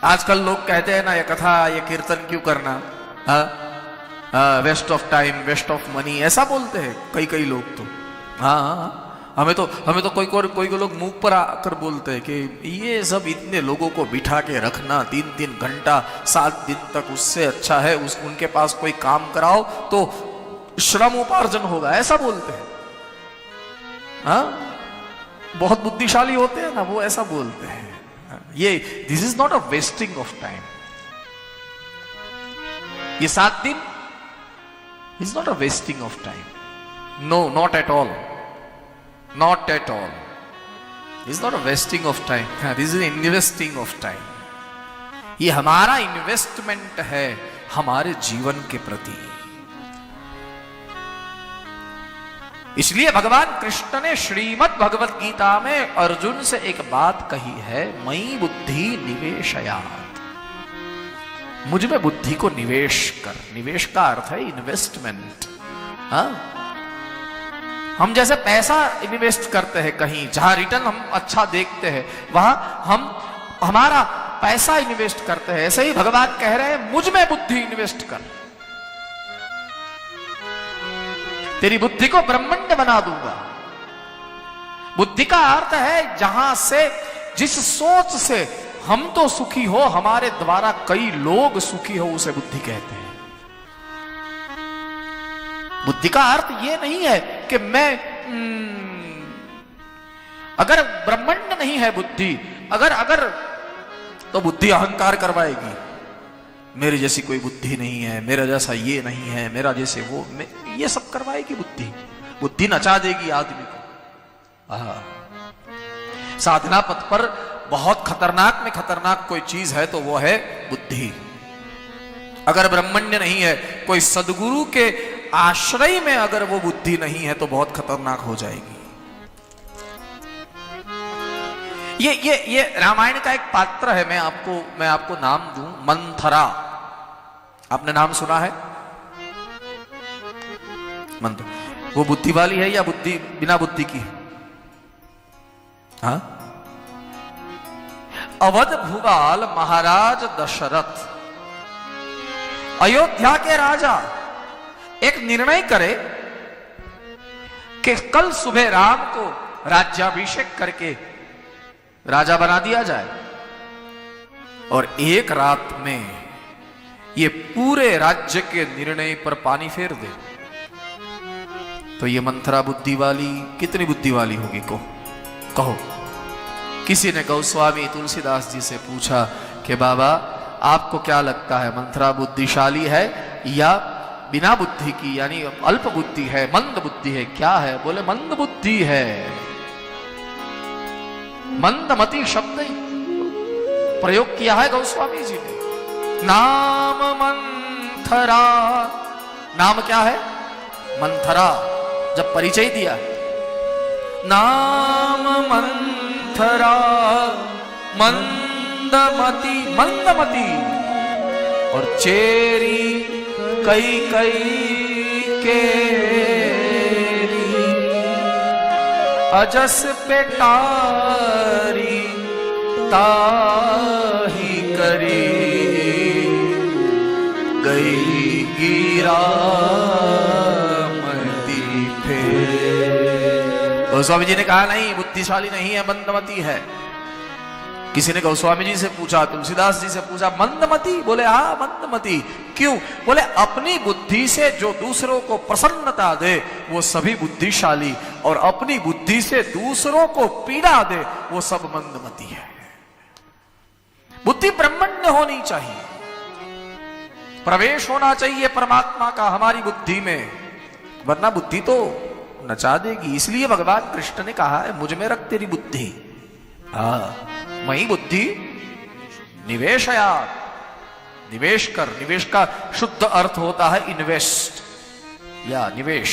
आजकल लोग कहते हैं ना, ये कथा ये कीर्तन क्यों करना, waste of time, waste of money, ऐसा बोलते हैं कई कई लोग तो। हाँ, हमें तो कोई लोग मुंह पर आकर बोलते हैं कि ये सब इतने लोगों को बिठा के रखना 3-3 घंटा 7 दिन तक, उससे अच्छा है उनके पास कोई काम कराओ तो श्रम उपार्जन होगा, ऐसा बोलते हैं। हाँ, बहुत बुद्धिशाली होते हैं ना वो, ऐसा बोलते हैं। ये this is not a wasting of time. ये 7 दिन is not a wasting of time, no, not at all, not at all. Is not a wasting of time, this is investing of time. ये हमारा investment है हमारे जीवन के प्रति। इसलिए भगवान कृष्ण ने श्रीमद् भगवत गीता में अर्जुन से एक बात कही है, मयि बुद्धि निवेशयात्, मुझ में बुद्धि को निवेश कर। निवेश का अर्थ है इन्वेस्टमेंट। हाँ, हम जैसे पैसा इन्वेस्ट करते हैं कहीं जहां रिटर्न हम अच्छा देखते हैं, वहां हम हमारा पैसा इन्वेस्ट करते हैं, ऐसे ही भगवान कह रहे हैं मुझ में बुद्धि इन्वेस्ट कर, तेरी बुद्धि को ब्रह्मांड बना दूंगा। बुद्धि का अर्थ है जहां से, जिस सोच से हम तो सुखी हो, हमारे द्वारा कई लोग सुखी हो, उसे बुद्धि कहते हैं। बुद्धि का अर्थ यह नहीं है कि मैं अगर ब्रह्मांड नहीं है बुद्धि, अगर तो बुद्धि अहंकार करवाएगी, मेरे जैसी कोई बुद्धि नहीं है, मेरा जैसा ये नहीं है, मेरा जैसे वो, ये सब करवाएगी बुद्धि। बुद्धि नचा देगी आदमी को। साधना पथ पर बहुत खतरनाक में खतरनाक कोई चीज है तो वो है बुद्धि। अगर ब्रह्मण्य नहीं है, कोई सदगुरु के आश्रय में अगर वो बुद्धि नहीं है तो बहुत खतरनाक हो जाएगी। ये रामायण का एक पात्र है, मैं आपको नाम दूं, मंथरा। आपने नाम सुना है? मंथरा, वो बुद्धि वाली है या बुद्धि बिना बुद्धि की है? हाँ? अवध भूपाल महाराज दशरथ, अयोध्या के राजा, एक निर्णय करे कि कल सुबह राम को राज्याभिषेक करके राजा बना दिया जाए और एक रात में ये पूरे राज्य के निर्णय पर पानी फेर दे। तो ये मंथरा बुद्धि वाली कितनी बुद्धि वाली होगी कहो। किसी ने गोस्वामी तुलसीदास जी से पूछा कि बाबा आपको क्या लगता है, मंथरा बुद्धिशाली है या बिना बुद्धि की, यानी अल्प बुद्धि है, मंद बुद्धि है, क्या है? बोले मंद बुद्धि है। मंदमती शब्द प्रयोग किया है गोस्वामी जी ने। नाम मंथरा, नाम क्या है? मंथरा। जब परिचय दिया, नाम मंथरा मंदमती, मंदमती और चेरी कई केरी, अजस पेटारी ताही करी, गई गिरा मती फेर। गोस्वामी जी ने कहा नहीं, बुद्धिशाली नहीं है, मंदमती है। किसी ने गोस्वामी जी से पूछा, तुलसीदास जी से पूछा, मंदमती? बोले हाँ मंदमती। क्यों? बोले अपनी बुद्धि से जो दूसरों को प्रसन्नता दे वो सभी बुद्धिशाली, और अपनी बुद्धि से दूसरों को पीड़ा दे वो सब मंदमती है। बुद्धि ब्रह्मण्य होनी चाहिए, प्रवेश होना चाहिए परमात्मा का हमारी बुद्धि में, वरना बुद्धि तो नचा देगी। इसलिए भगवान कृष्ण ने कहा है मुझ में रख तेरी बुद्धि। मयि बुद्धि निवेशयात्, निवेश कर। निवेश का शुद्ध अर्थ होता है इन्वेस्ट या निवेश।